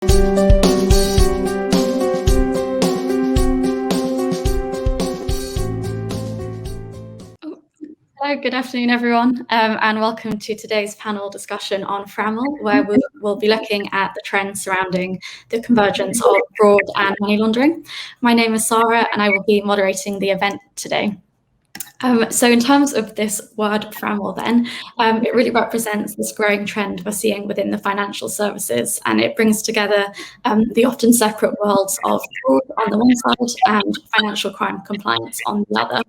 Hello, good afternoon, everyone, and welcome to today's panel discussion on FRAML, where we'll be looking at the trends surrounding the convergence of fraud and money laundering. My name is Sara, and I will be moderating the event today. So in terms of this word FRAML then, it really represents this growing trend we're seeing within the financial services, and it brings together the often separate worlds of fraud on the one side and financial crime compliance on the other.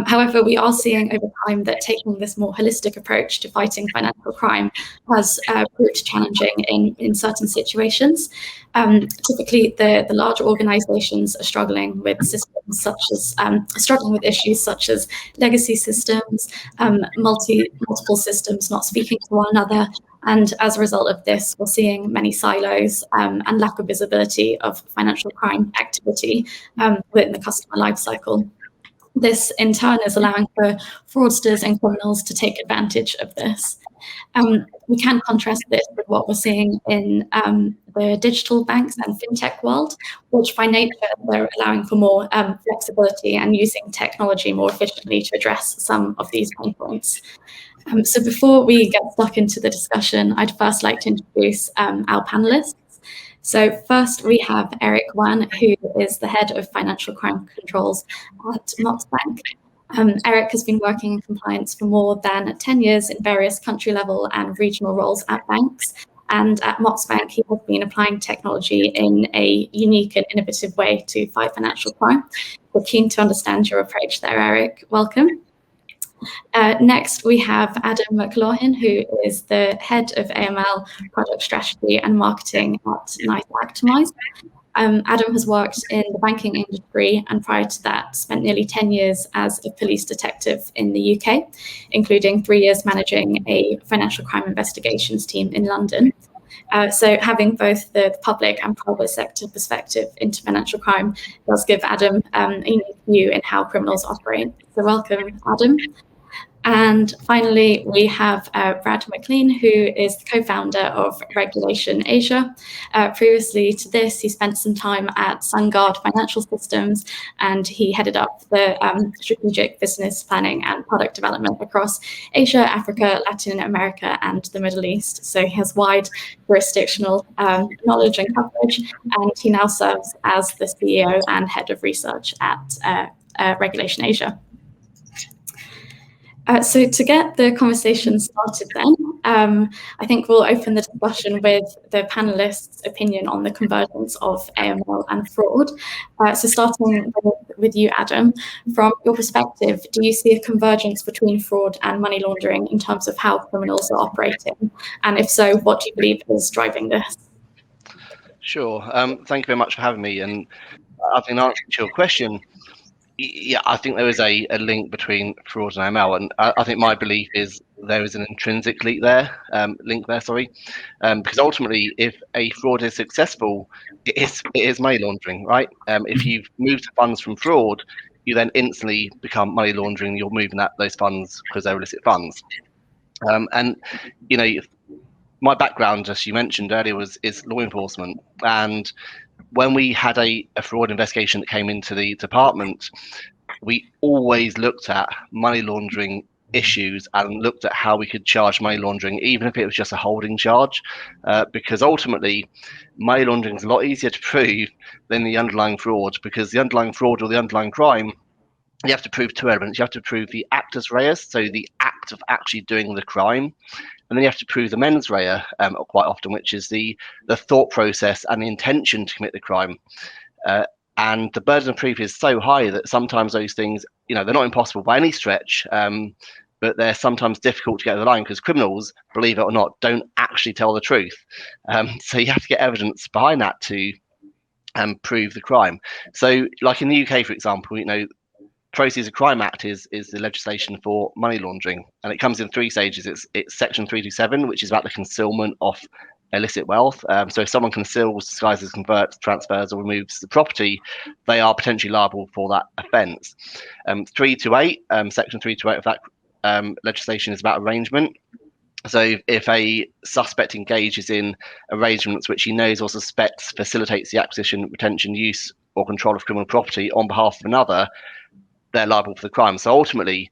However, we are seeing over time that taking this more holistic approach to fighting financial crime has proved challenging in certain situations. Typically, the larger organizations are struggling with systems such as struggling with issues such as legacy systems, multiple systems not speaking to one another. And as a result of this, we're seeing many silos and lack of visibility of financial crime activity within the customer lifecycle. This, in turn, is allowing for fraudsters and criminals to take advantage of this. We can contrast this with what we're seeing in the digital banks and fintech world, which by nature, they're allowing for more flexibility and using technology more efficiently to address some of these pain points. So before we get stuck into the discussion, I'd first like to introduce our panelists. So first we have Eric Wan, who is the head of financial crime controls at Moxbank. Eric has been working in compliance for more than 10 years in various country level and regional roles at banks. And at Moxbank, he has been applying technology in a unique and innovative way to fight financial crime. We're keen to understand your approach there, Eric. Welcome. Next, we have Adam McLaughlin, who is the head of AML, product strategy and marketing at Actimize. Adam has worked in the banking industry and prior to that spent nearly 10 years as a police detective in the UK, including 3 years managing a financial crime investigations team in London. So having both the public and private sector perspective into financial crime does give Adam a unique view in how criminals operate. So welcome, Adam. And finally, we have Brad Maclean, who is the co-founder of Regulation Asia. Previously to this, he spent some time at SunGard Financial Systems, and he headed up the strategic business planning and product development across Asia, Africa, Latin America, and the Middle East. So he has wide jurisdictional knowledge and coverage, and he now serves as the CEO and head of research at Regulation Asia. So to get the conversation started then, I think we'll open the discussion with the panelists' opinion on the convergence of AML and fraud. So starting with you, Adam, from your perspective, do you see a convergence between fraud and money laundering in terms of how criminals are operating? And if so, what do you believe is driving this? Sure. Thank you very much for having me. And I think in answer to your question, yeah, I think there is a link between fraud and AML, and I think my belief is there is an intrinsic link there, because ultimately, if a fraud is successful, it is money laundering, right? If you've moved funds from fraud, you then instantly become money laundering. You're moving those funds because they're illicit funds, and you know, my background, as you mentioned earlier, is law enforcement, and when we had a fraud investigation that came into the department, we always looked at money laundering issues and looked at how we could charge money laundering, even if it was just a holding charge, because ultimately money laundering is a lot easier to prove than the underlying fraud, because the underlying fraud or the underlying crime, you have to prove two elements. You have to prove the actus reus, so the act of actually doing the crime, and then you have to prove the mens rea quite often, which is the thought process and the intention to commit the crime. And the burden of proof is so high that sometimes those things, they're not impossible by any stretch, but they're sometimes difficult to get over the line because criminals, believe it or not, don't actually tell the truth. So you have to get evidence behind that to prove the crime. So like in the UK, for example, Proceeds of Crime Act is the legislation for money laundering, and it comes in 3 stages. It's section 327, which is about the concealment of illicit wealth. So if someone conceals, disguises, converts, transfers, or removes the property, they are potentially liable for that offence. 328, section 328 of that legislation is about arrangement. So if a suspect engages in arrangements which he knows or suspects facilitates the acquisition, retention, use, or control of criminal property on behalf of another, they're liable for the crime. So ultimately,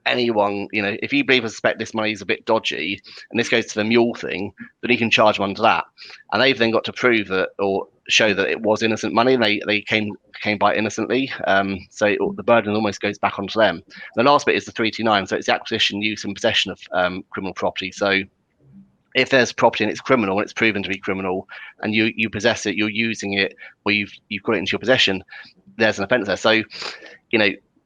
anyone, if you believe or suspect this money is a bit dodgy, and this goes to the mule thing, then you can charge them under that. And they've then got to prove that or show that it was innocent money. They came by innocently. So the burden almost goes back onto them. The last bit is the 329. So it's the acquisition, use, and possession of criminal property. So if there's property and it's criminal and it's proven to be criminal, and you possess it, you're using it, or you've got it into your possession, there's an offence there. So,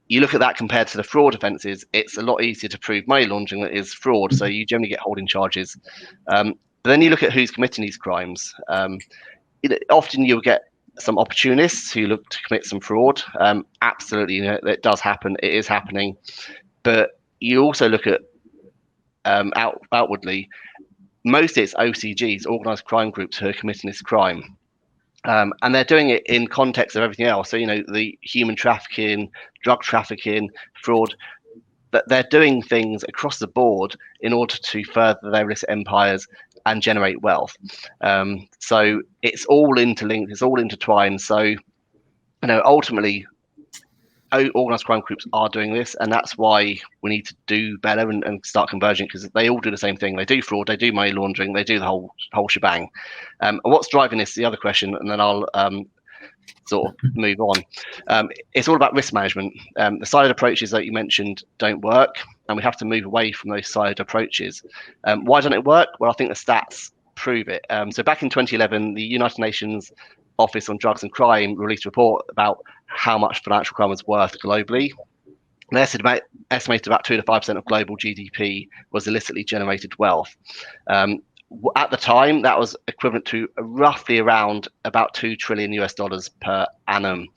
you look at that compared to the fraud offences, it's a lot easier to prove money laundering than it is fraud. So you generally get holding charges. But then you look at who's committing these crimes. Often you'll get some opportunists who look to commit some fraud. Absolutely, it does happen. It is happening. But you also look at outwardly, mostly it's OCGs, organised crime groups, who are committing this crime. And they're doing it in context of everything else. So, the human trafficking, drug trafficking, fraud, that they're doing things across the board in order to further their illicit empires and generate wealth. So it's all interlinked, it's all intertwined. So, ultimately, organised crime groups are doing this, and that's why we need to do better and start converging, because they all do the same thing. They do fraud, they do money laundering, they do the whole shebang. And what's driving this? The other question, and then I'll sort of move on. It's all about risk management. The siloed approaches that you mentioned don't work, and we have to move away from those siloed approaches. Why don't it work? Well, I think the stats prove it. So back in 2011, the United Nations Office on Drugs and Crime released a report about how much financial crime was worth globally. They estimated about 2 to 5% of global GDP was illicitly generated wealth. At the time, that was equivalent to roughly around about $2 trillion per annum.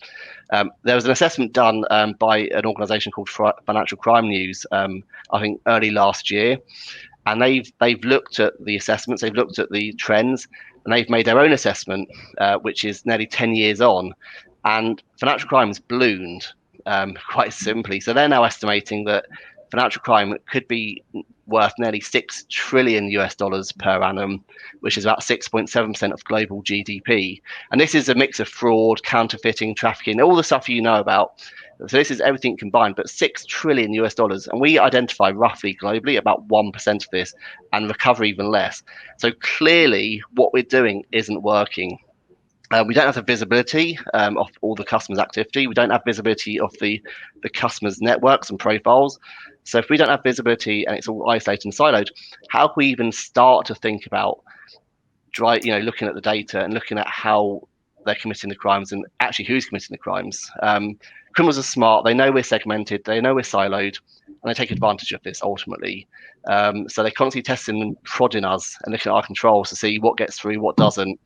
There was an assessment done by an organisation called Financial Crime News, I think early last year, and they've looked at the assessments, they've looked at the trends, and they've made their own assessment, which is nearly 10 years on, and financial crime has ballooned quite simply. So they're now estimating that financial crime could be worth nearly $6 trillion per annum, which is about 6.7% of global GDP. And this is a mix of fraud, counterfeiting, trafficking, all the stuff you know about. So this is everything combined, but $6 trillion, and we identify roughly globally about 1% of this and recover even less. So clearly what we're doing isn't working. We don't have the visibility of all the customers' activity. We don't have visibility of the customers' networks and profiles. So if we don't have visibility and it's all isolated and siloed, how can we even start to think about looking at the data and looking at how they're committing the crimes and actually who's committing the crimes? Criminals are smart. They know we're segmented. They know we're siloed, and they take advantage of this ultimately. So they're constantly testing and prodding us and looking at our controls to see what gets through, what doesn't. And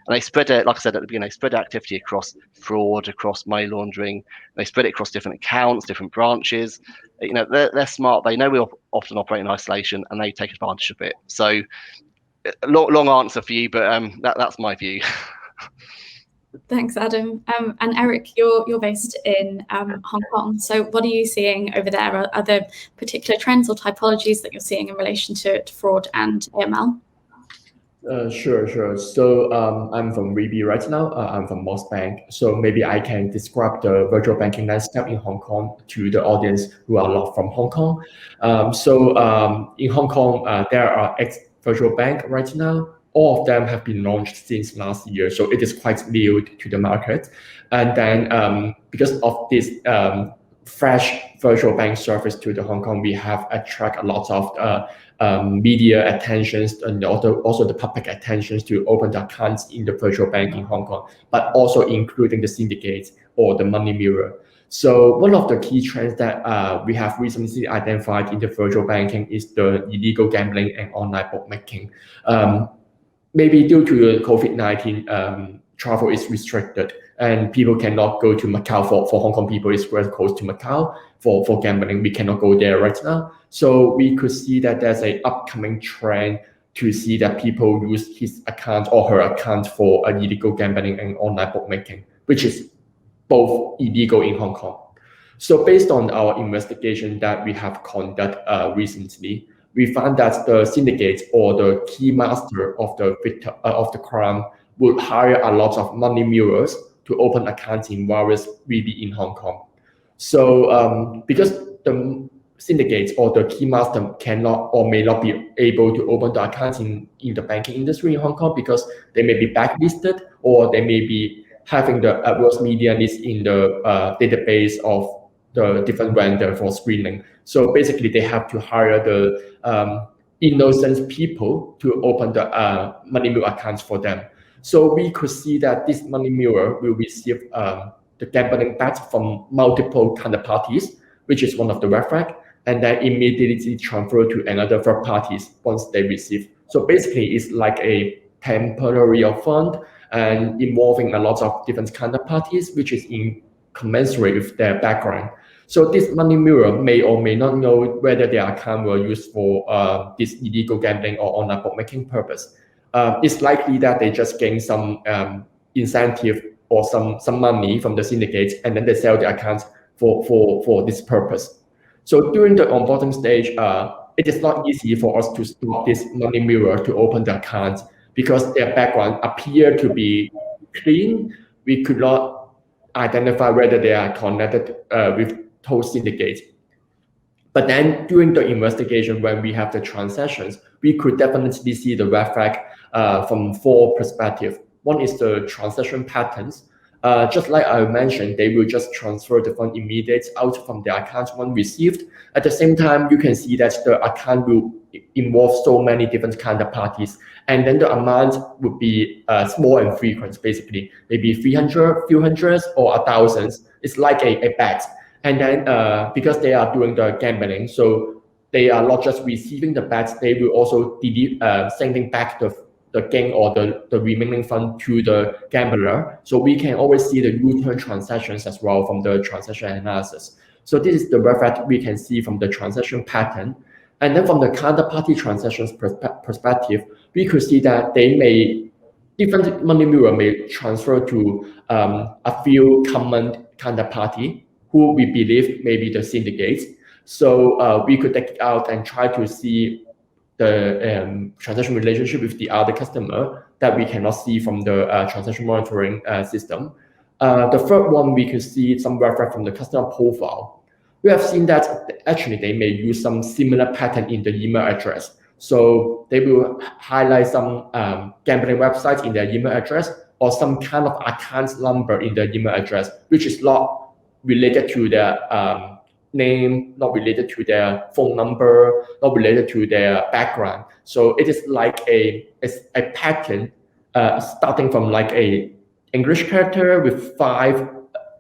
they spread it, like I said at the beginning, they spread activity across fraud, across money laundering. They spread it across different accounts, different branches. They're smart. They know we often operate in isolation, and they take advantage of it. So, long answer for you, but that's my view. Thanks, Adam. And Eric, you're based in Hong Kong. So what are you seeing over there? Are there particular trends or typologies that you're seeing in relation to fraud and AML? Sure. So I'm from VB right now. I'm from Moss Bank. So maybe I can describe the virtual banking landscape in Hong Kong to the audience who are not from Hong Kong. In Hong Kong, there are 8 virtual bank right now. All of them have been launched since last year, so it is quite new to the market. And then because of this fresh virtual bank service to the Hong Kong, we have attract a lot of media attentions and also the public attentions to open the accounts in the virtual bank in Hong Kong, but also including the syndicates or the money mirror. So one of the key trends that we have recently identified in the virtual banking is the illegal gambling and online bookmaking. Maybe due to COVID-19, travel is restricted and people cannot go to Macau. For Hong Kong people, it's very close to Macau. For gambling, we cannot go there right now. So we could see that there's an upcoming trend to see that people use his account or her account for illegal gambling and online bookmaking, which is both illegal in Hong Kong. So based on our investigation that we have conducted recently, we found that the syndicate or the key master of the crime would hire a lot of money mirrors to open accounts in various VB in Hong Kong. So because the syndicates or the key master cannot or may not be able to open the accounts in the banking industry in Hong Kong because they may be blacklisted or they may be having the adverse media list in the database of the different vendor for screening. So basically they have to hire the innocent people to open the money mirror accounts for them. So we could see that this money mirror will receive the gambling bets from multiple counterparties, which is one of the red flag, and then immediately transfer to another third parties once they receive. So basically it's like a temporary fund and involving a lot of different counterparties, which is incommensurate with their background. So this money mirror may or may not know whether their account were used for this illegal gambling or online bookmaking purpose. It's likely that they just gain some incentive or some money from the syndicates, and then they sell the accounts for this purpose. So during the onboarding stage, it is not easy for us to stop this money mirror to open the accounts because their background appear to be clean. We could not identify whether they are connected with those syndicates. But then during the investigation, when we have the transactions, we could definitely see the red flag from 4 perspectives. One is the transaction patterns. Just like I mentioned, they will just transfer the fund immediately out from the account when received. At the same time, you can see that the account will involve so many different counterparties, and then the amount would be small and frequent, basically maybe 300, few hundreds, or 1,000. It's like a bet. And then because they are doing the gambling, so they are not just receiving the bets, they will also sending back the gain or the remaining fund to the gambler. So we can always see the return transactions as well from the transaction analysis. So this is the red flag we can see from the transaction pattern. And then from the counterparty transactions perspective, we could see that different money mirror may transfer to a few common counterparty who we believe may be the syndicates. So we could take it out and try to see the transaction relationship with the other customer that we cannot see from the transaction monitoring system. The third one, we could see some red flag from the customer profile. We have seen that actually they may use some similar pattern in the email address. So they will highlight some gambling websites in their email address or some kind of account number in their email address, which is not related to their name, not related to their phone number, not related to their background. So it is like a pattern starting from like a English character with 5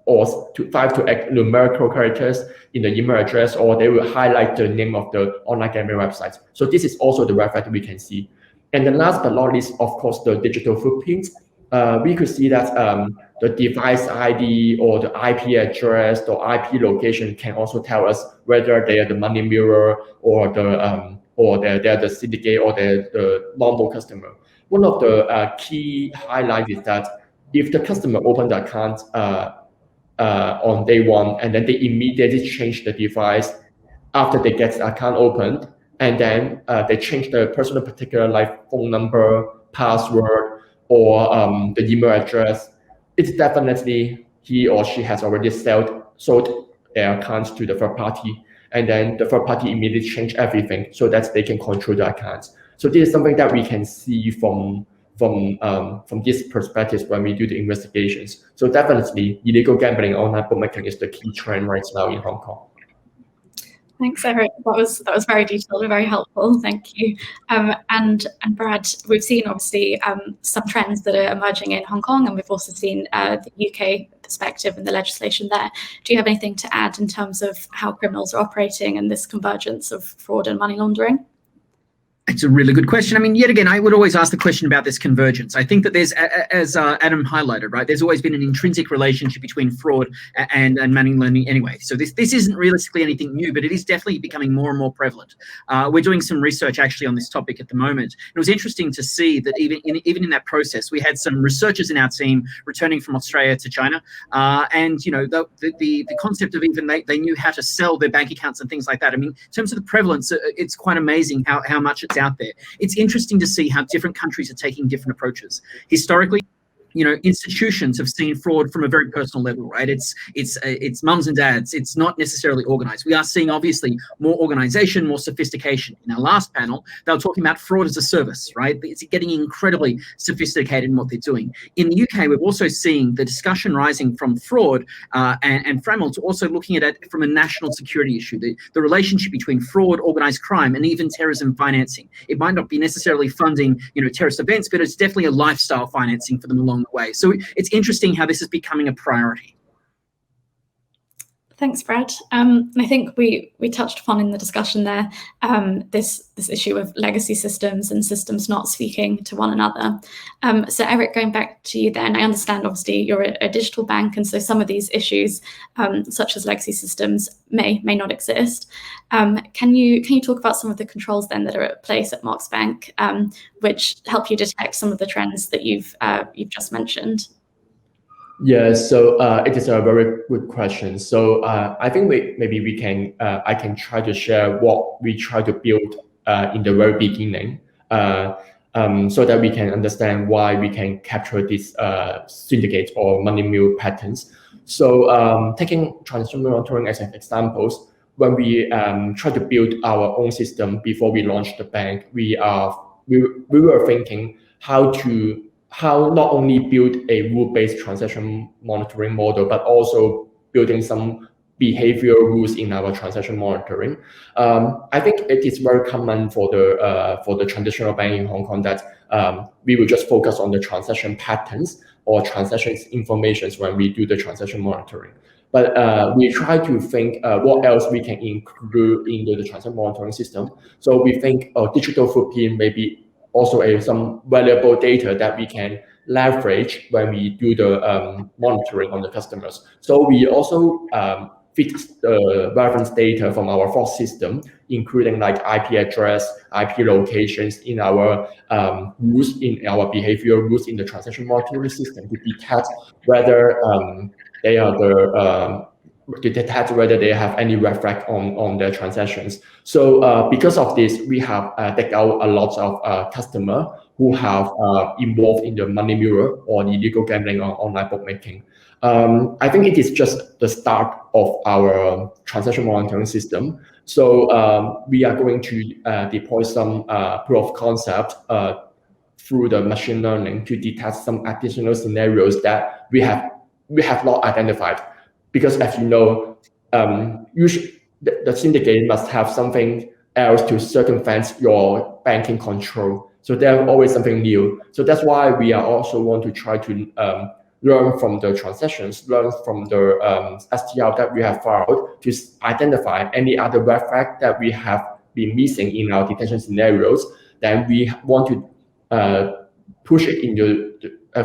to 8 numerical characters in the email address, or they will highlight the name of the online gambling websites. So this is also the red flag we can see. And the last but not least, of course, the digital footprints. We could see that the device ID or the IP address or IP location can also tell us whether they are the money mirror or they're the syndicate or they're the normal customer. One of the key highlights is that if the customer opened the account on day 1 and then they immediately change the device after they get the account opened, and then they change the personal particular like phone number, password, or the email address, it's definitely he or she has already sold their accounts to the third party, and then the third party immediately change everything so that they can control the accounts. So this is something that we can see from this perspective when we do the investigations. So definitely illegal gambling online bookmaking is the key trend right now in Hong Kong. Thanks, Eric. That was very detailed and very helpful. Thank you. And Brad, we've seen obviously some trends that are emerging in Hong Kong, and we've also seen the UK perspective and the legislation there. Do you have anything to add in terms of how criminals are operating and this convergence of fraud and money laundering? It's a really good question. I mean, yet again, I would always ask the question about this convergence. I think that there's, as Adam highlighted, right, there's always been an intrinsic relationship between fraud and money learning anyway. So this isn't realistically anything new, but it is definitely becoming more and more prevalent. We're doing some research actually on this topic at the moment. It was interesting to see that even in that process, we had some researchers in our team returning from Australia to China, and you know the concept of even they knew how to sell their bank accounts and things like that. I mean, in terms of the prevalence, it's quite amazing how much it's out there. It's interesting to see how different countries are taking different approaches. Historically, you know, institutions have seen fraud from a very personal level, right? It's mums and dads. It's not necessarily organized. We are seeing obviously more organization, more sophistication. In our last panel, they were talking about fraud as a service, right? It's getting incredibly sophisticated in what they're doing. In the UK, we're also seeing the discussion rising from fraud and FRAML to also looking at it from a national security issue, the relationship between fraud, organized crime, and even terrorism financing. It might not be necessarily funding, you know, terrorist events, but it's definitely a lifestyle financing for them along the way. So it's interesting how this is becoming a priority. Thanks, Brad. I think we touched upon in the discussion there this issue of legacy systems and systems not speaking to one another. So Eric, going back to you then, I understand obviously you're a digital bank, and so some of these issues, such as legacy systems, may not exist. Can you talk about some of the controls then that are at place at Mox Bank, which help you detect some of the trends that you've just mentioned? Yeah, so it is a very good question. So I think I can try to share what we try to build in the very beginning, so that we can understand why we can capture these syndicate or money mule patterns. So taking transaction monitoring as an example, when we try to build our own system before we launched the bank, we were thinking how not only build a rule-based transaction monitoring model, but also building some behavioral rules in our transaction monitoring. I think it is very common for the traditional bank in Hong Kong that we will just focus on the transaction patterns or transactions informations when we do the transaction monitoring. But we try to think what else we can include into the transaction monitoring system. So we think digital footprint may be also some valuable data that we can leverage when we do the monitoring on the customers. So we also fit the reference data from our fraud system, including like IP address, IP locations in our rules, in our behavioral rules in the transaction monitoring system to detect whether they have any red flag on their transactions. So because of this, we have taken out a lot of customers who have involved in the money mule or illegal gambling or online bookmaking. I think it is just the start of our transaction monitoring system. So we are going to deploy some proof of concept through the machine learning to detect some additional scenarios that we have not identified. Because as you know, the syndicate must have something else to circumvent your banking control. So there's always something new. So that's why we are also want to try to learn from the transactions, learn from the STL that we have filed to identify any other red flag that we have been missing in our detection scenarios. Then we want to push it into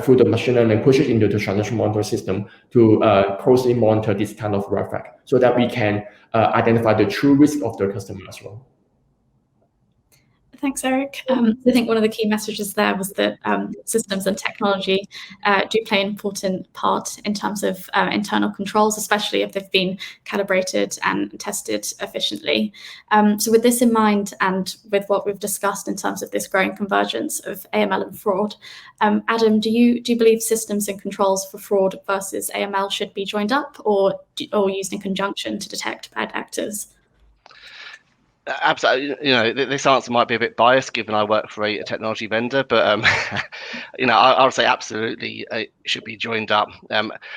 through the machine learning, push it into the transaction monitoring system to closely monitor this kind of red flag so that we can identify the true risk of the customer as well. Thanks, Eric. I think one of the key messages there was that systems and technology do play an important part in terms of internal controls, especially if they've been calibrated and tested efficiently. So with this in mind, and with what we've discussed in terms of this growing convergence of AML and fraud, Adam, do you believe systems and controls for fraud versus AML should be joined up or used in conjunction to detect bad actors? Absolutely. You know, this answer might be a bit biased given I work for a technology vendor, but you know, I would say absolutely it should be joined up.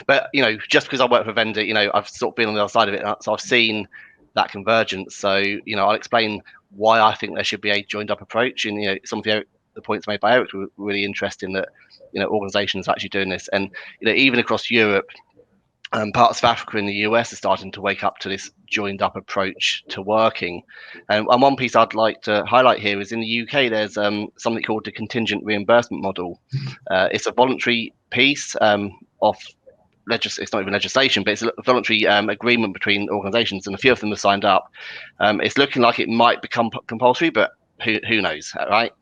But you know, just because I work for a vendor, you know, I've sort of been on the other side of it, so I've seen that convergence. So you know, I'll explain why I think there should be a joined up approach. And you know, some of the points made by Eric were really interesting, that you know, organisations are actually doing this, and you know, even across Europe. Parts of Africa and the US are starting to wake up to this joined up approach to working. And one piece I'd like to highlight here is in the UK, there's something called the contingent reimbursement model. It's a voluntary piece of it's not even legislation, but it's a voluntary agreement between organizations, and a few of them have signed up. It's looking like it might become compulsory, but who knows, right?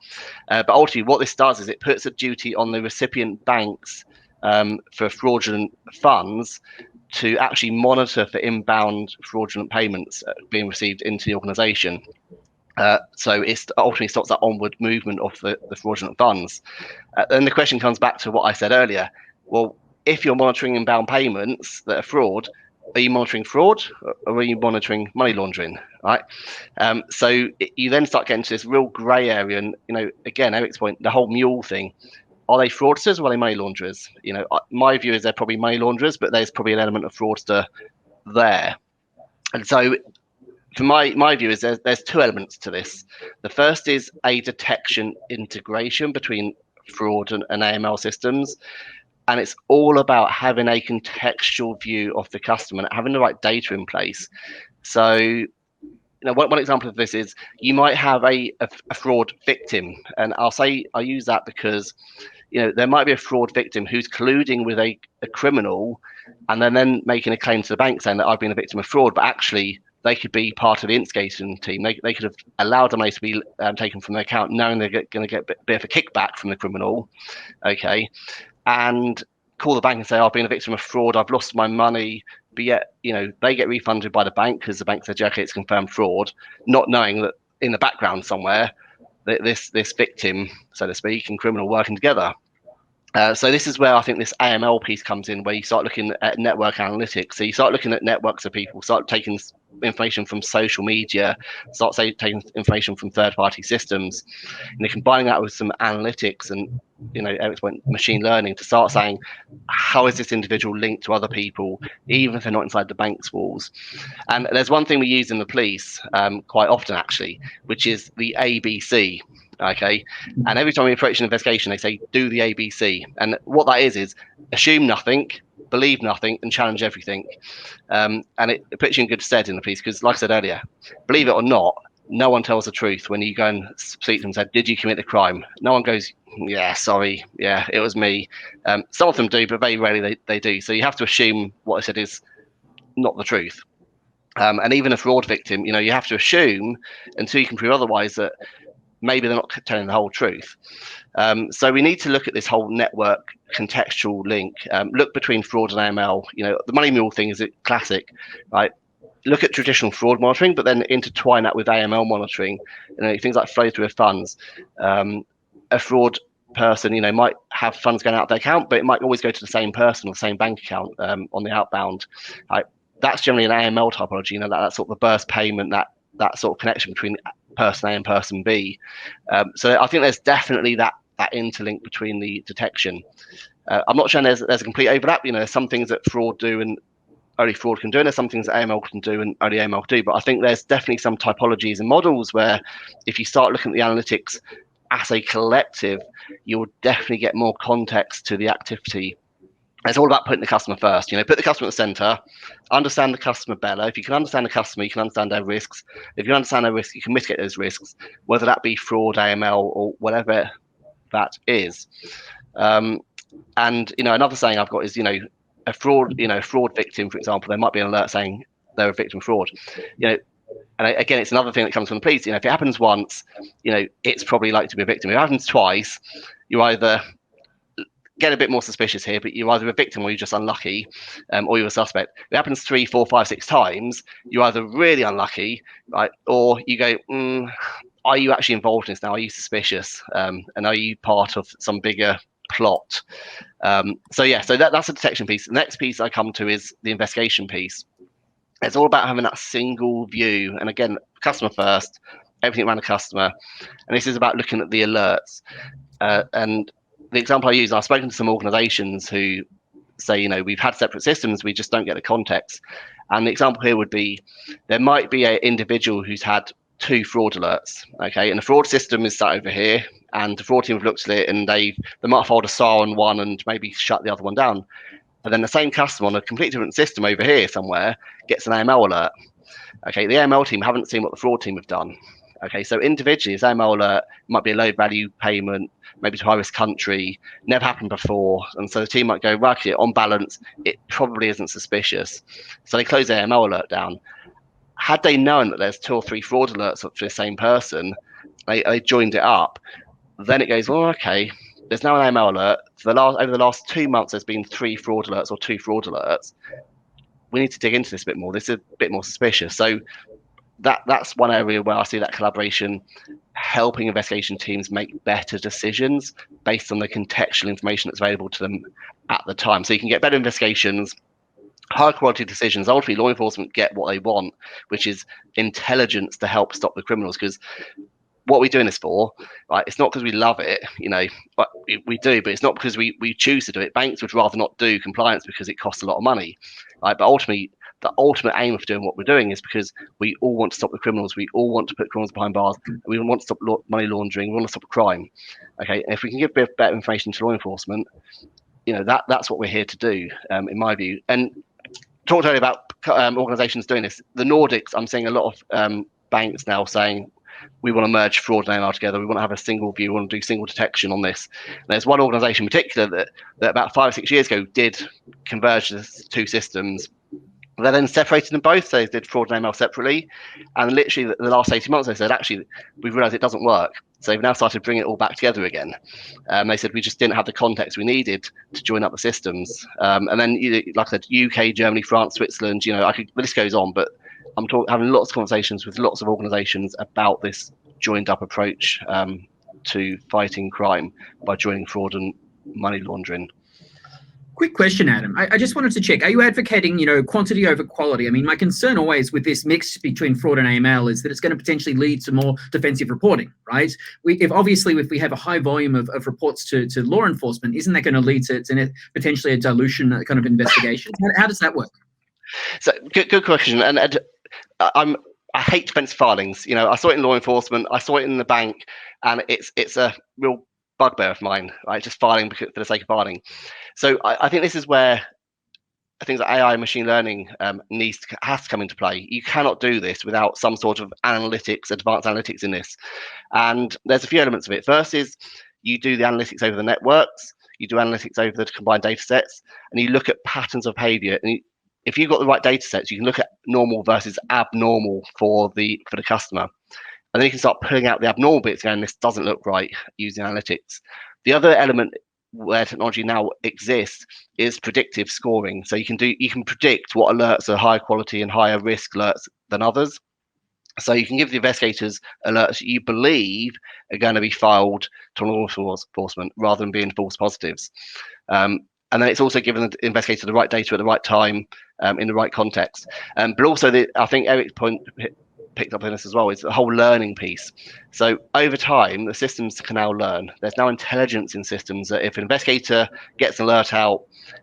But ultimately, what this does is it puts a duty on the recipient banks for fraudulent funds to actually monitor for inbound fraudulent payments being received into the organization. So it ultimately stops that onward movement of the fraudulent funds. Then the question comes back to what I said earlier. Well, if you're monitoring inbound payments that are fraud, are you monitoring fraud or are you monitoring money laundering, right? So you then start getting to this real grey area, and again, Eric's point, the whole mule thing. Are they fraudsters or are they money launderers? My view is they're probably money launderers, but there's probably an element of fraudster there. And so for my view is there's two elements to this. The first is a detection integration between fraud and AML systems. And it's all about having a contextual view of the customer and having the right data in place. So, one example of this is you might have a fraud victim, and I use that because there might be a fraud victim who's colluding with a criminal, and then making a claim to the bank saying that I've been a victim of fraud, but actually they could be part of the instigating team. They could have allowed the money to be taken from their account, knowing they're going to get a bit of a kickback from the criminal. Okay. And call the bank and say, I've been a victim of fraud, I've lost my money, but yet, they get refunded by the bank because the bank said, okay, it's confirmed fraud, not knowing that in the background somewhere, this victim, so to speak, and criminal working together. So this is where I think this AML piece comes in, where you start looking at network analytics. So you start looking at networks of people, start taking information from social media, start taking information from third-party systems, and combining that with some analytics and Eric's point, machine learning, to start saying, how is this individual linked to other people, even if they're not inside the bank's walls? And there's one thing we use in the police quite often, actually, which is the ABC. Okay, and every time we approach an investigation, they say do the ABC, and what that is assume nothing, believe nothing, and challenge everything. And it puts you in good stead in the police, because, like I said earlier, believe it or not, no one tells the truth when you go and speak to them and say, did you commit the crime? No one goes, yeah, sorry, yeah, it was me. Some of them do, but very rarely they do. So you have to assume what I said is not the truth. And even a fraud victim, you have to assume until you can prove otherwise that maybe they're not telling the whole truth. So we need to look at this whole network contextual link, look between fraud and AML. The money mule thing is a classic, right? Look at traditional fraud monitoring, but then intertwine that with AML monitoring, things like flow through of funds. A fraud person, might have funds going out of their account, but it might always go to the same person or the same bank account on the outbound. Right? That's generally an AML typology, that sort of the burst payment, that sort of connection between person A and person B. So I think there's definitely that interlink between the detection. I'm not sure there's a complete overlap. There's some things that fraud do and only fraud can do, and there's some things that AML can do and only AML do. But I think there's definitely some typologies and models where if you start looking at the analytics as a collective, you'll definitely get more context to the activity. It's all about putting the customer first. Put the customer at the center, understand the customer better. If you can understand the customer, you can understand their risks. If you understand their risks, you can mitigate those risks, whether that be fraud, AML, or whatever that is. And another saying I've got is, a fraud victim, for example, there might be an alert saying they're a victim of fraud. And again, it's another thing that comes from the police. If it happens once, it's probably likely to be a victim. If it happens twice, you either get a bit more suspicious here, but you're either a victim or you're just unlucky, or you're a suspect. If it happens 3, 4, 5, 6 times, you're either really unlucky, right, or you go, are you actually involved in this now? Are you suspicious? And are you part of some bigger plot? So that's the detection piece. The next piece I come to is the investigation piece. It's all about having that single view, and again, customer first, everything around the customer. And this is about looking at the alerts. And the example I use, I've spoken to some organizations who say, we've had separate systems, we just don't get the context. And the example here would be, there might be an individual who's had 2 fraud alerts, okay, and the fraud system is sat over here, and the fraud team have looked at it, and they might have filed a SAR on one and maybe shut the other one down. and then the same customer on a completely different system over here somewhere gets an AML alert. Okay, the AML team haven't seen what the fraud team have done. Okay, so individually, this AML alert might be a low value payment, maybe to a high risk country, never happened before. And so the team might go, well, actually, on balance, it probably isn't suspicious. So they close the AML alert down. Had they known that there's 2 or 3 fraud alerts for the same person, they joined it up. Then it goes, well, okay, there's now an AML alert. Over the last 2 months, there's been 3 fraud alerts or 2 fraud alerts. We need to dig into this a bit more. This is a bit more suspicious. So that's one area where I see that collaboration helping investigation teams make better decisions based on the contextual information that's available to them at the time. So you can get better investigations, high quality decisions. Ultimately, law enforcement get what they want, which is intelligence to help stop the criminals. Because what we're doing this for, right? It's not because we love it, but we do, but it's not because we choose to do it. Banks would rather not do compliance because it costs a lot of money, right? But ultimately, the ultimate aim of doing what we're doing is because we all want to stop the criminals. We all want to put criminals behind bars. We want to stop money laundering. We want to stop crime. Okay, and if we can give a bit better information to law enforcement, that's what we're here to do, in my view. And talked earlier about organisations doing this. The Nordics, I'm seeing a lot of banks now saying, we want to merge fraud and AML together. We want to have a single view. We want to do single detection on this. And there's one organisation in particular that about 5 or 6 years ago did converge the 2 systems. They then separated them both. So they did fraud and AML separately. And literally the last 18 months, they said, actually, we've realised it doesn't work. So they've now started bringing it all back together again. They said we just didn't have the context we needed to join up the systems. And then, like I said, UK, Germany, France, Switzerland, the list goes on. But I'm having lots of conversations with lots of organisations about this joined up approach to fighting crime by joining fraud and money laundering. Quick question, Adam. I just wanted to check, are you advocating, quantity over quality? I mean, my concern always with this mix between fraud and AML is that it's going to potentially lead to more defensive reporting, right? If we have a high volume of reports to law enforcement, isn't that going to lead to potentially a dilution kind of investigation? How does that work? So good question. And I hate defensive filings. I saw it in law enforcement. I saw it in the bank, and it's a real bugbear of mine, right? Just filing for the sake of filing. So I think this is where things like AI and machine learning has to come into play. You cannot do this without some sort of analytics, advanced analytics in this. And there's a few elements of it. First is you do the analytics over the networks, you do analytics over the combined data sets, and you look at patterns of behavior. And if you've got the right data sets, you can look at normal versus abnormal for the customer. And then you can start pulling out the abnormal bits going, this doesn't look right, using analytics. The other element where technology now exists is predictive scoring. So you can predict what alerts are higher quality and higher risk alerts than others. So you can give the investigators alerts you believe are going to be filed to law enforcement rather than being false positives. And then it's also given the investigator the right data at the right time, in the right context. But also, I think Eric's point picked up on this as well, is the whole learning piece. So over time, the systems can now learn. There's now intelligence in systems that if an investigator gets an alert out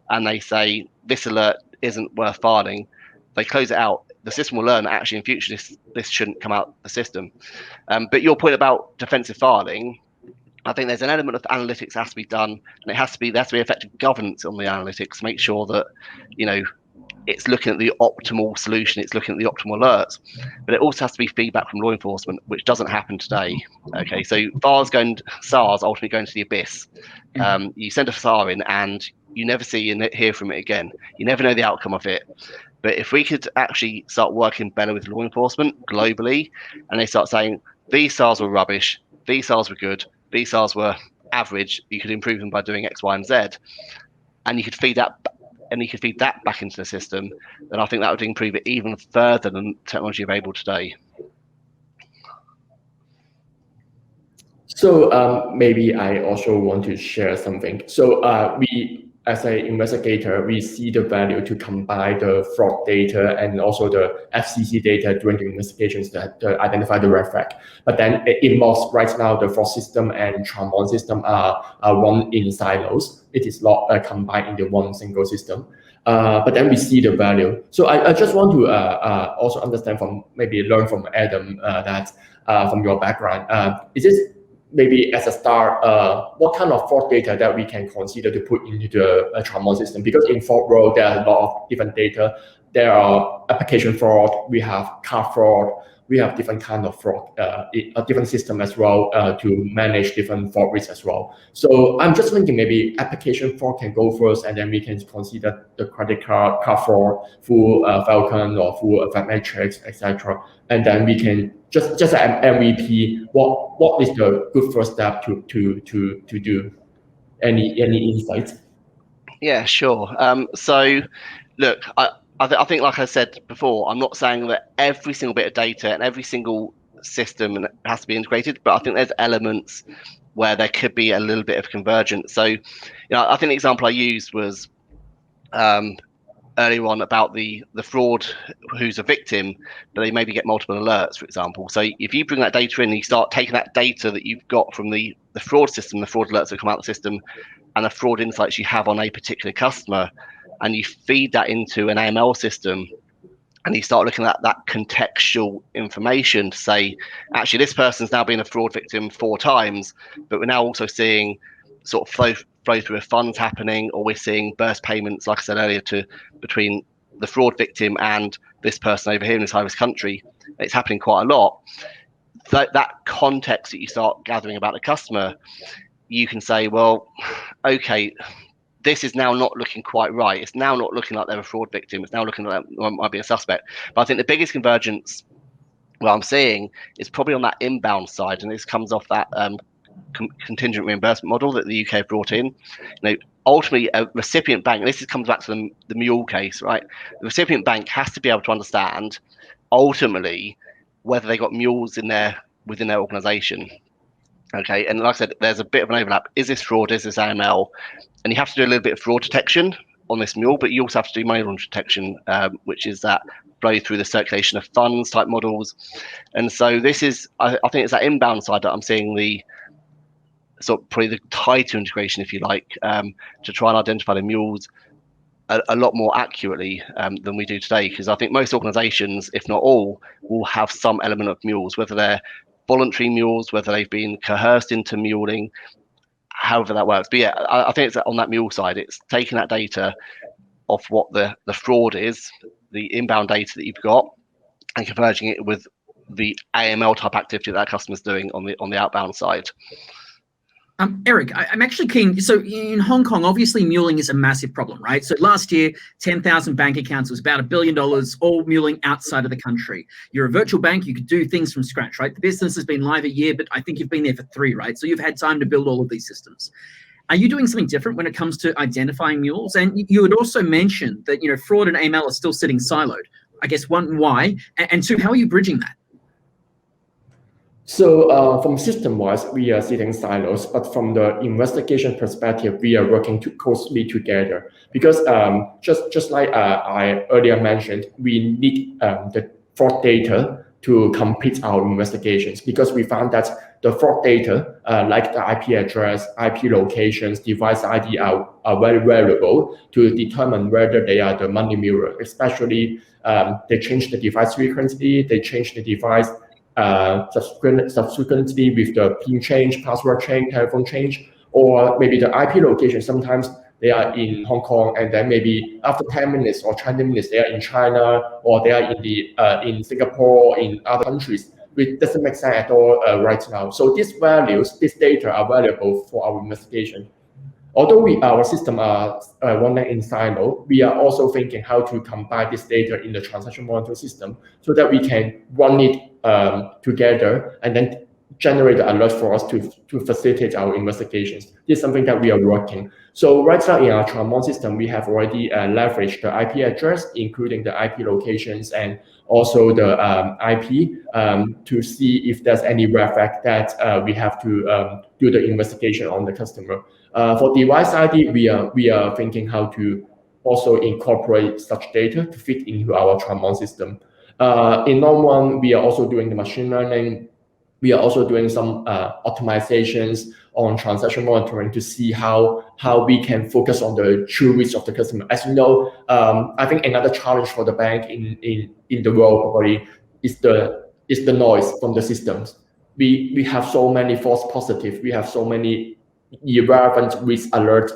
and they say this alert isn't worth filing, they close it out. The system will learn that actually in future this shouldn't come out the system. But your point about defensive filing, I think there's an element of analytics that has to be done, and there has to be effective governance on the analytics to make sure that it's looking at the optimal solution, it's looking at the optimal alerts, but it also has to be feedback from law enforcement, which doesn't happen today. Okay, so SARS ultimately going to the abyss. You send a SAR in and you never see and hear from it again. You never know the outcome of it. But if we could actually start working better with law enforcement globally, and they start saying, these SARs were rubbish, these SARs were good, these SARs were average, you could improve them by doing X, Y, and Z, and you could feed that back into the system, then I think that would improve it even further than technology available today. So maybe I also want to share something. So we, as an investigator, we see the value to combine the fraud data and also the FCC data during the investigations that identify the red flag. But then in most right now, the fraud system and Tramon system are run in silos. It is not combined into one single system. But then we see the value. So I just want to also understand learn from Adam that from your background, is it maybe as a start, what kind of fraud data that we can consider to put into the Tramon system? Because in fraud world, there are a lot of different data. There are application fraud, we have car fraud, we have different kind of fraud, a different system as well to manage different fraud risks as well. So I'm just thinking maybe application fraud can go first, and then we can consider the credit card fraud, full Falcon or full Matrix, etc. And then we can just an MVP. What is the good first step to do? Any insights? Yeah, sure. So look, I think, like I said before, I'm not saying that every single bit of data and every single system has to be integrated, but I think there's elements where there could be a little bit of convergence. So, I think the example I used was earlier on about the fraud who's a victim, but they maybe get multiple alerts, for example. So if you bring that data in and you start taking that data that you've got from the fraud system, the fraud alerts that come out of the system, and the fraud insights you have on a particular customer, and you feed that into an AML system, and you start looking at that contextual information to say, actually, this person's now been a fraud victim 4 times, but we're now also seeing sort of flow through of funds happening, or we're seeing burst payments, like I said earlier, between the fraud victim and this person over here in this high-risk country. It's happening quite a lot. That context that you start gathering about the customer, you can say, well, okay, this is now not looking quite right. It's now not looking like they're a fraud victim. It's now looking like they might be a suspect. But I think the biggest convergence, what I'm seeing, is probably on that inbound side, and this comes off that contingent reimbursement model that the UK brought in. Ultimately, a recipient bank, and this comes back to the mule case, right? The recipient bank has to be able to understand, ultimately, whether they got mules within their organisation. Okay, and like I said, there's a bit of an overlap. Is this fraud? Is this AML? And you have to do a little bit of fraud detection on this mule, but you also have to do money laundering detection, which is that flow through the circulation of funds type models. And so this is, I think it's that inbound side that I'm seeing the sort of probably the tie to integration, if you like, to try and identify the mules a lot more accurately than we do today. Because I think most organizations, if not all, will have some element of mules, whether they're voluntary mules, whether they've been coerced into muling, however that works. But yeah, I think it's on that mule side. It's taking that data of what the fraud is, the inbound data that you've got, and converging it with the AML type activity that customer's doing on the outbound side. Eric, I'm actually keen. So in Hong Kong, obviously muling is a massive problem, right? So last year, 10,000 bank accounts was about $1 billion, all muling outside of the country. You're a virtual bank, you could do things from scratch, right? The business has been live a year, but I think you've been there for 3, right? So you've had time to build all of these systems. Are you doing something different when it comes to identifying mules? And you had also mentioned that, fraud and AML are still sitting siloed. I guess 1, why? And 2, how are you bridging that? So from system-wise, we are sitting silos, but from the investigation perspective, we are working closely together. Because just like I earlier mentioned, we need the fraud data to complete our investigations, because we found that the fraud data, like the IP address, IP locations, device ID are very valuable to determine whether they are the money muler. Especially they change the device frequently, they change the device subsequently with the PIN change, password change, telephone change, or maybe the IP location. Sometimes they are in Hong Kong, and then maybe after 10 minutes or 20 minutes, they are in China, or they are in Singapore, in other countries, which doesn't make sense at all right now. So these values, this data are valuable for our investigation. Although our system are running in silo, we are also thinking how to combine this data in the transaction monitoring system so that we can run it together and then generate the alert for us to facilitate our investigations. This is something that we are working. So right now in our Tramon system, we have already leveraged the IP address, including the IP locations and also the IP to see if there's any red flag that we have to do the investigation on the customer. For device ID, we are thinking how to also incorporate such data to fit into our Tramon system. In long run, we are also doing the machine learning. We are also doing some optimizations on transaction monitoring to see how we can focus on the true risk of the customer. As you know, I think another challenge for the bank in the world probably is the noise from the systems. we have so many false positives, we have so many irrelevant risk alerts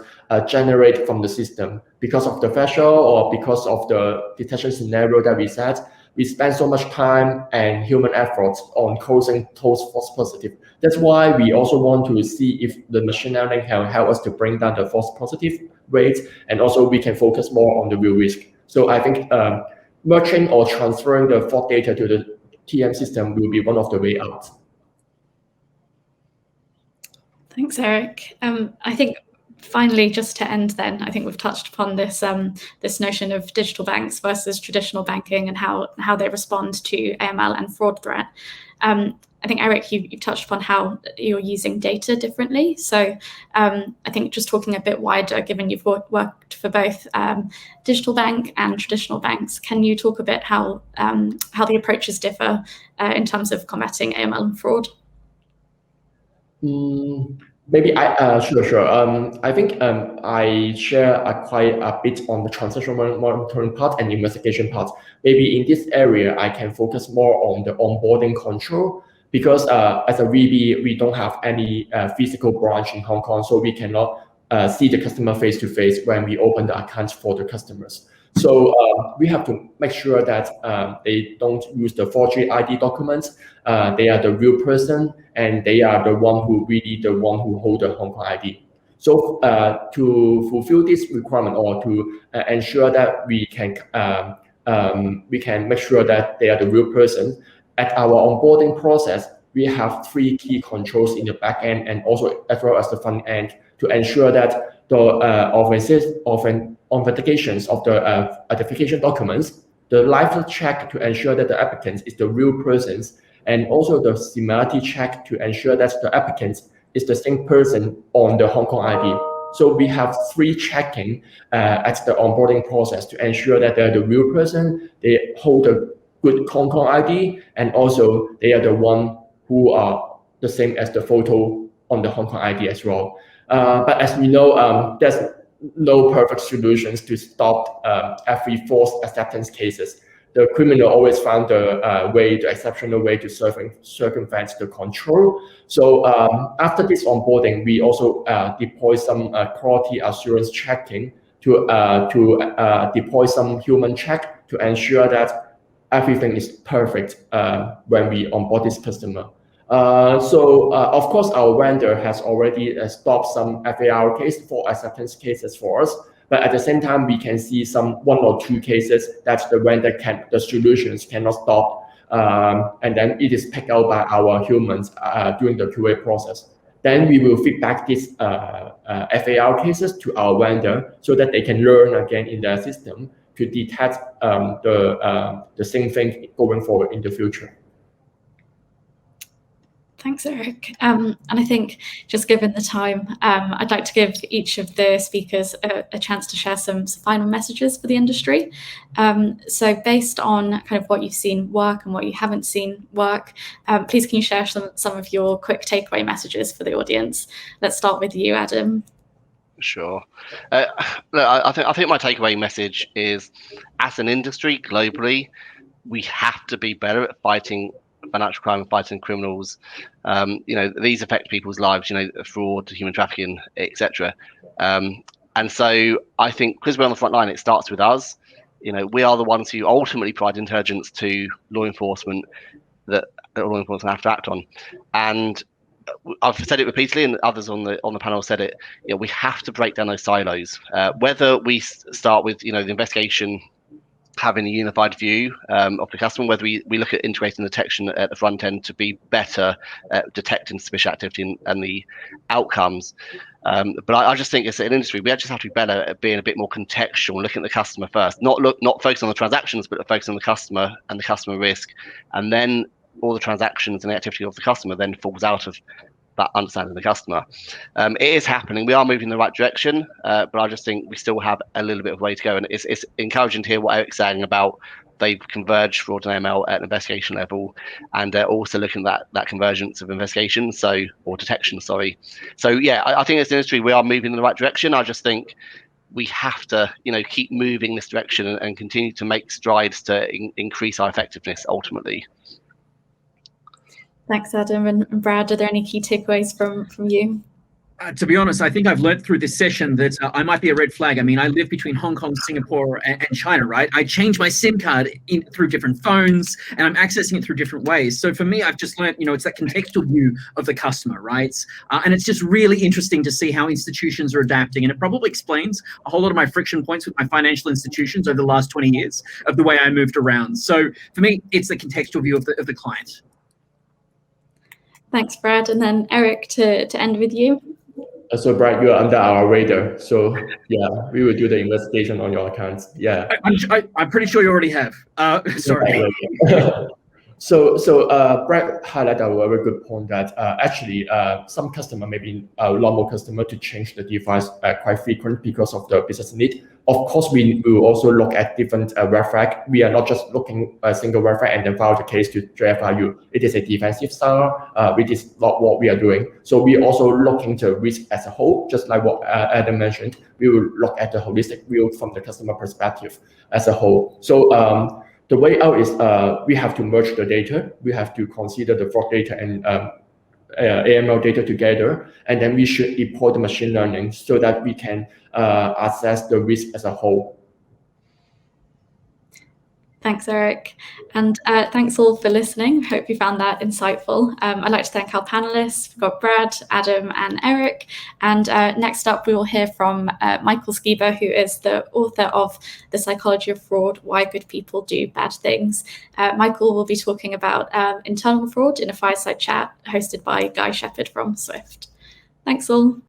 generated from the system because of the threshold or because of the detection scenario that we set. We spend so much time and human efforts on causing those false positives. That's why we also want to see if the machine learning can help us to bring down the false positive rates, and also we can focus more on the real risk. So I think merging or transferring the fraud data to the TM system will be one of the way out. Thanks, Eric. I think finally, just to end then, I think we've touched upon this this notion of digital banks versus traditional banking and how they respond to AML and fraud threat. I think, Eric, you've touched upon how you're using data differently. So I think just talking a bit wider, given you've worked for both digital bank and traditional banks, can you talk a bit how the approaches differ in terms of combating AML and fraud? Maybe sure. I think I share quite a bit on the transactional monitoring part and investigation part. Maybe in this area, I can focus more on the onboarding control, because as a VB, we don't have any physical branch in Hong Kong, so we cannot see the customer face to face when we open the accounts for the customers. So we have to make sure that they don't use the forgery ID documents. They are the real person, and they are the one who hold the Hong Kong ID. So to fulfill this requirement, or to ensure that we can make sure that they are the real person, at our onboarding process, we have 3 key controls in the back end and also as well as the front end to ensure that the authentications of the identification documents, the liveness check to ensure that the applicant is the real persons, and also the similarity check to ensure that the applicant is the same person on the Hong Kong ID. So we have 3 checking at the onboarding process to ensure that they're the real person, they hold a good Hong Kong ID, and also they are the one who are the same as the photo on the Hong Kong ID as well. But as we know, there's no perfect solutions to stop every false acceptance cases. The criminal always found the exceptional way to circumvent the control. So after this onboarding, we also deploy some quality assurance checking to deploy some human check to ensure that everything is perfect when we onboard this customer. So of course, our vendor has already stopped some FAR case for acceptance cases for us. But at the same time, we can see 1 or 2 cases that the solutions cannot stop, and then it is picked out by our humans during the QA process. Then we will feedback these FAR cases to our vendor so that they can learn again in their system to detect the same thing going forward in the future. Thanks, Eric. And I think just given the time, I'd like to give each of the speakers a chance to share some final messages for the industry. So based on kind of what you've seen work and what you haven't seen work, please can you share some of your quick takeaway messages for the audience? Let's start with you, Adam. Sure. I think my takeaway message is, as an industry globally, we have to be better at fighting financial crime and fighting criminals. These affect people's lives, fraud, human trafficking, etc. And so I think because we're on the front line, it starts with us. We are the ones who ultimately provide intelligence to law enforcement that law enforcement have to act on. And I've said it repeatedly, and others on the panel said it. We have to break down those silos. Whether we start with the investigation having a unified view of the customer, whether we look at integrating detection at the front end to be better at detecting suspicious activity and the outcomes. But I just think as an industry, we just have to be better at being a bit more contextual, looking at the customer first, not focus on the transactions, but focus on the customer and the customer risk, and then all the transactions and the activity of the customer then falls out of that understanding of the customer. It is happening. We are moving in the right direction, but I just think we still have a little bit of way to go. And it's encouraging to hear what Eric's saying about they've converged fraud and ML at an investigation level, and also looking at that convergence of investigation, or detection, sorry. So yeah, I think as an industry we are moving in the right direction. I just think we have to, keep moving this direction and continue to make strides to increase our effectiveness ultimately. Thanks, Adam. And Brad, are there any key takeaways from you? To be honest, I think I've learned through this session that I might be a red flag. I mean, I live between Hong Kong, Singapore, and China, right? I change my SIM card through different phones, and I'm accessing it through different ways. So for me, I've just learned, it's that contextual view of the customer, right? And it's just really interesting to see how institutions are adapting. And it probably explains a whole lot of my friction points with my financial institutions over the last 20 years of the way I moved around. So for me, it's the contextual view of the client. Thanks, Brad. And then Eric, to end with you. So Brad, you are under our radar. So yeah, we will do the investigation on your accounts. Yeah. I'm pretty sure you already have. Sorry. So Brad highlighted a very good point that actually some customer, maybe a normal customer, to change the device quite frequent because of the business need. Of course, we will also look at different red flag. We are not just looking a single red flag and then file the case to JFRU. It is a defensive style, which is not what we are doing. So we also look into risk as a whole, just like what Adam mentioned. We will look at the holistic view from the customer perspective as a whole. So the way out is we have to merge the data. We have to consider the fraud data and AML data together, and then we should deploy the machine learning so that we can assess the risk as a whole. Thanks, Eric. And thanks all for listening. Hope you found that insightful. I'd like to thank our panelists. We've got Brad, Adam, and Eric. And next up, we will hear from Michael Skiba, who is the author of The Psychology of Fraud, Why Good People Do Bad Things. Michael will be talking about internal fraud in a fireside chat hosted by Guy Shepherd from Swift. Thanks all.